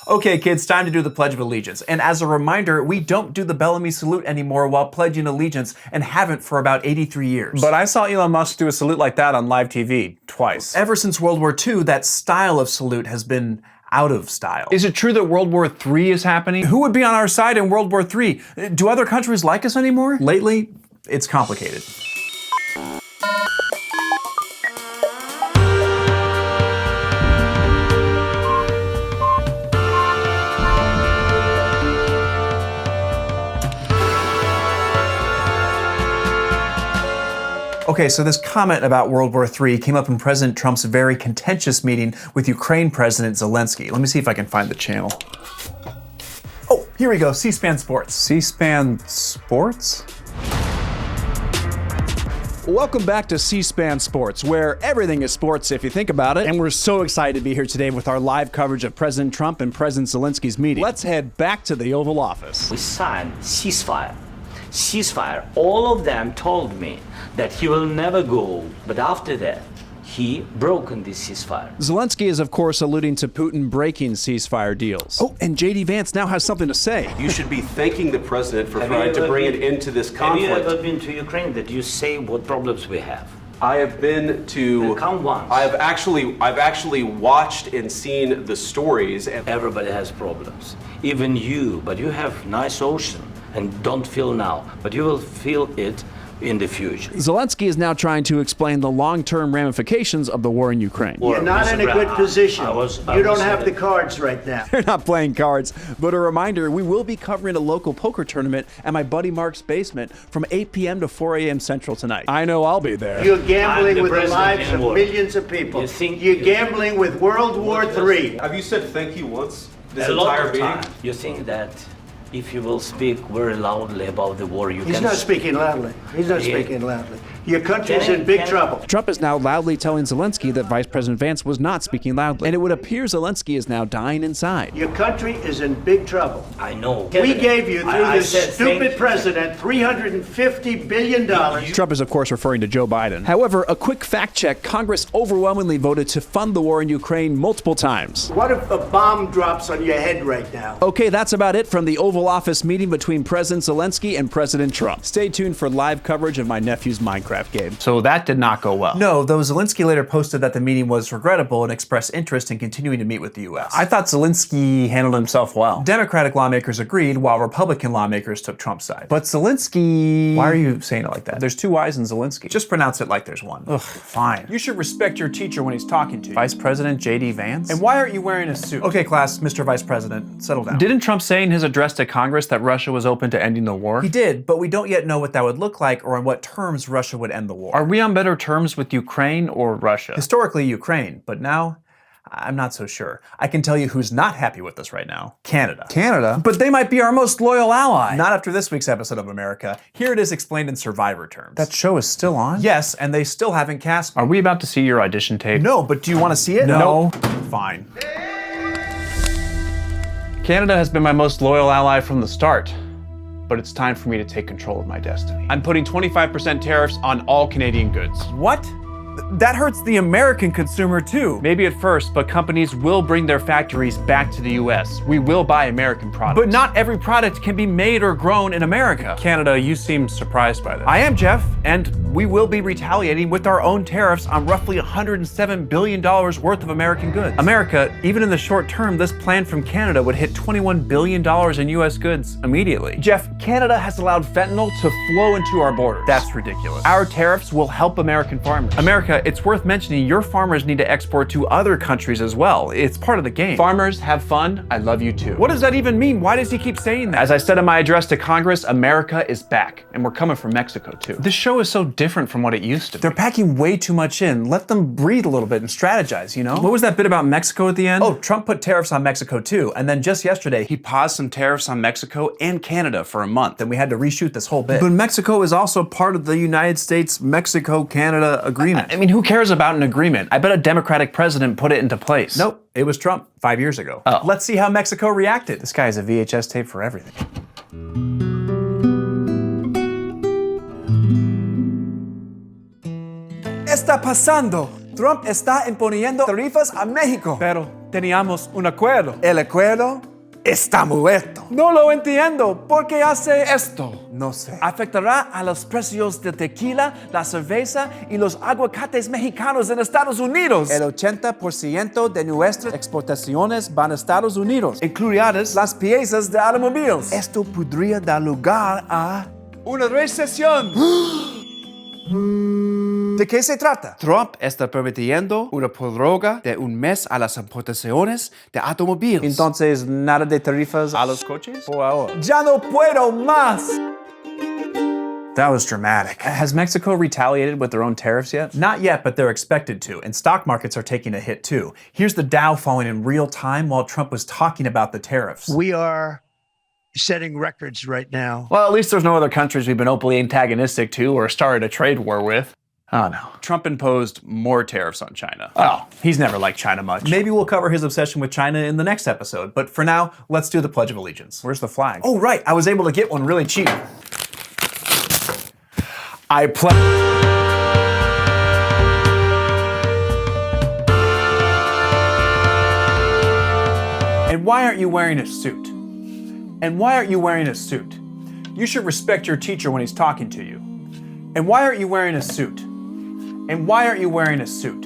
Okay, kids, time to do the Pledge of Allegiance. And as a reminder, we don't do the Bellamy salute anymore while pledging allegiance and haven't for about 83 years. But I saw Elon Musk do a salute like that on live TV twice. Ever since World War II, that style of salute has been out of style. Is it true that World War III is happening? Who would be on our side in World War III? Do other countries like us anymore? Lately, it's complicated. Okay, so this comment about World War III came up in President Trump's very contentious meeting with Ukraine President Zelensky. Let me see if I can find the channel. Oh, here we go, C-SPAN Sports. C-SPAN Sports? Welcome back to C-SPAN Sports, where everything is sports if you think about it. And we're so excited to be here today with our live coverage of President Trump and President Zelensky's meeting. Let's head back to the Oval Office. We signed ceasefire. Ceasefire. All of them told me that he will never go, but after that, he broken this ceasefire. Zelensky is, of course, alluding to Putin breaking ceasefire deals. Oh, and J.D. Vance now has something to say. You should be thanking the president for trying to bring it into this conflict. Have you ever been to Ukraine that you say what problems we have? I have been to. Count once. I've actually watched and seen the stories. And everybody has problems, even you. But you have nice ocean and don't feel now, but you will feel it in the future. Zelensky is now trying to explain the long-term ramifications of the war in Ukraine. You're not in a good position. You don't have the cards right now. They're not playing cards, but a reminder, we will be covering a local poker tournament at my buddy Mark's basement from 8 p.m. to 4 a.m. Central tonight. I know I'll be there. You're gambling with the lives of millions of people. You're gambling with World War III. Have you said thank you once this a entire meeting? Time. You think that if you will speak very loudly about the war, you can... He's not speaking loudly. He's not speaking loudly. Your country's in big trouble. Trump is now loudly telling Zelensky that Vice President Vance was not speaking loudly. And it would appear Zelensky is now dying inside. Your country is in big trouble. I know. We gave you, through this stupid president, $350 billion. Trump is, of course, referring to Joe Biden. However, a quick fact check, Congress overwhelmingly voted to fund the war in Ukraine multiple times. What if a bomb drops on your head right now? Okay, that's about it from the Oval Office meeting between President Zelensky and President Trump. Stay tuned for live coverage of my nephew's Minecraft game. So that did not go well. No, though Zelensky later posted that the meeting was regrettable and expressed interest in continuing to meet with the U.S. I thought Zelensky handled himself well. Democratic lawmakers agreed, while Republican lawmakers took Trump's side. But Zelensky... Why are you saying it like that? There's two Y's in Zelensky. Just pronounce it like there's one. Ugh, fine. You should respect your teacher when he's talking to you. Vice President J.D. Vance? And why aren't you wearing a suit? Okay, class, Mr. Vice President, settle down. Didn't Trump say in his address to Congress that Russia was open to ending the war? He did, but we don't yet know what that would look like or on what terms Russia would end the war. Are we on better terms with Ukraine or Russia? Historically, Ukraine, but now, I'm not so sure. I can tell you who's not happy with us right now. Canada. Canada? But they might be our most loyal ally. Not after this week's episode of America. Here it is explained in Survivor terms. That show is still on? Yes, and they still haven't cast me. Are we about to see your audition tape? No, but do you want to see it? No. Fine. Canada has been my most loyal ally from the start. But it's time for me to take control of my destiny. I'm putting 25% tariffs on all Canadian goods. What? That hurts the American consumer too. Maybe at first, but companies will bring their factories back to the US. We will buy American products. But not every product can be made or grown in America. Canada, you seem surprised by this. I am, Jeff, and we will be retaliating with our own tariffs on roughly $107 billion worth of American goods. America, even in the short term, this plan from Canada would hit $21 billion in US goods immediately. Jeff, Canada has allowed fentanyl to flow into our borders. That's ridiculous. Our tariffs will help American farmers. America, it's worth mentioning your farmers need to export to other countries as well. It's part of the game. Farmers, have fun. I love you too. What does that even mean? Why does he keep saying that? As I said in my address to Congress, America is back, and we're coming from Mexico too. This show is so different from what it used to be. They're packing way too much in. Let them breathe a little bit and strategize, you know? What was that bit about Mexico at the end? Oh, Trump put tariffs on Mexico too, and then just yesterday, he paused some tariffs on Mexico and Canada for a month. Then we had to reshoot this whole bit. But Mexico is also part of the United States-Mexico-Canada agreement. I mean, who cares about an agreement? I bet a Democratic president put it into place. Nope, it was Trump 5 years ago. Oh. Let's see how Mexico reacted. This guy has a VHS tape for everything. Está pasando. Trump está imponiendo tarifas a México. Pero Teníamos un acuerdo. El acuerdo está muerto. No lo entiendo. ¿Por qué hace esto? No sé. Afectará a los precios del tequila, la cerveza y los aguacates mexicanos en Estados Unidos. El 80% de nuestras exportaciones van a Estados Unidos, Incluidas las piezas de automóviles. Esto podría dar lugar a... Una recesión. ¿De qué se trata? Trump está permitiendo una prórroga de un mes a las importaciones de automóviles. Entonces, nada de tarifas ¿A los coches? por ahora. ¡Ya no puedo más! That was dramatic. Has Mexico retaliated with their own tariffs yet? Not yet, but they're expected to, and stock markets are taking a hit too. Here's the Dow falling in real time while Trump was talking about the tariffs. We are setting records right now. Well, at least there's no other countries we've been openly antagonistic to or started a trade war with. Oh no. Trump imposed more tariffs on China. Oh, he's never liked China much. Maybe we'll cover his obsession with China in the next episode, but for now, let's do the Pledge of Allegiance. Where's the flag? Oh, right, I was able to get one really cheap. I pledge. And why aren't you wearing a suit? And why aren't you wearing a suit? You should respect your teacher when he's talking to you. And why aren't you wearing a suit? And why aren't you wearing a suit?